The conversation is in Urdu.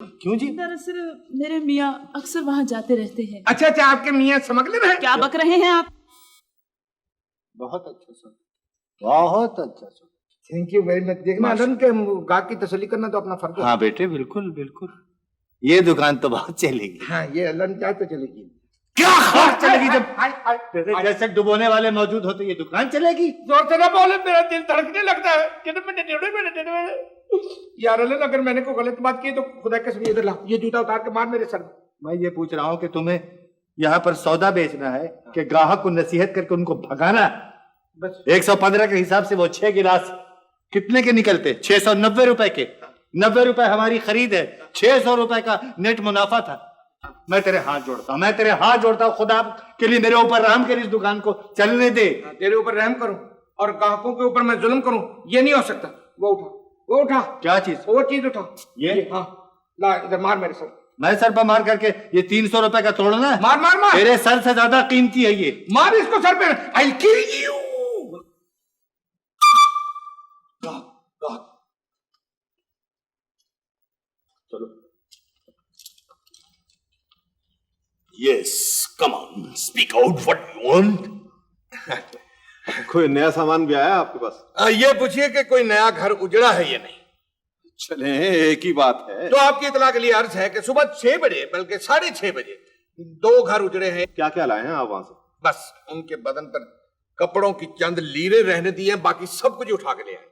کیوں جی؟ دراصل میرے میاں اکثر وہاں جاتے رہتے ہیں۔ اچھا اچھا، آپ کے میاں سمگلر ہیں؟ کیا بک رہے ہیں آپ؟ بہت اچھا سن، بہت اچھا سن۔ Thank you very much. دیکھنا علن کے گاہک کی تسلی کرنا تو اپنا فرض ہے۔ ہاں بیٹے بالکل بالکل، یہ دکان تو بہت چلے گی۔ ہاں یہ علن چاہے تو چلے گی۔ کیا خاص چلے گی؟ جب جیسے ڈبونے والے موجود ہوتے یہ دکان چلے گی؟ زور سے نہ بولے، میرا دل دھڑکنے لگتا ہے۔ یار علن اگر میں نے کوئی غلط بات کی تو خدا کے سامنے ادھر لا، یہ جوتا اتار کے مار میرے سر میں۔ میں یہ پوچھ رہا ہوں کہ تمہیں یہاں پر سودا بیچنا ہے کہ گاہک کو نصیحت کر کے ان کو بھگانا؟ بس 115 کے حساب سے وہ 6 گلاس کتنے کے نکلتے؟ 690 روپے کے۔ 90 روپے ہماری خرید ہے، 600 روپے کا نیٹ منافع تھا۔ میں تیرے ہاتھ جوڑتا ہوں، میں تیرے ہاتھ جوڑتا ہوں، خدا کے لیے میرے اوپر رحم کر، اس دکان کو چلنے دے۔ تیرے اوپر رحم کروں اور گاہکوں کے اوپر میں ظلم کروں، یہ نہیں ہو سکتا۔ وہ اٹھا، وہ اٹھا۔ کیا چیز؟ وہ چیز اٹھا، یہ؟ ہاں لا ادھر مار میرے سر۔ میں سر پر مار کر کے یہ 300 روپے کا توڑنا؟ مار مار مار تیرے سر سے زیادہ قیمتی ہے یہ۔ مار اس کو سر پہ۔ I'll kill you۔ چلو yes come on speak out what you want. کوئی نیا سامان بھی آیا آپ کے پاس؟ یہ پوچھئے کہ کوئی نیا گھر اجڑا ہے یا نہیں۔ چلیں ایک ہی بات ہے تو آپ کی اطلاع کے لیے عرض ہے کہ صبح 6 بجے بلکہ 6:30 بجے 2 گھر اجڑے ہیں۔ کیا کیا لائے ہیں آپ وہاں سے؟ بس ان کے بدن پر کپڑوں کی چند لیریں رہنے دی ہیں، باقی سب کچھ اٹھا کے لے آئے۔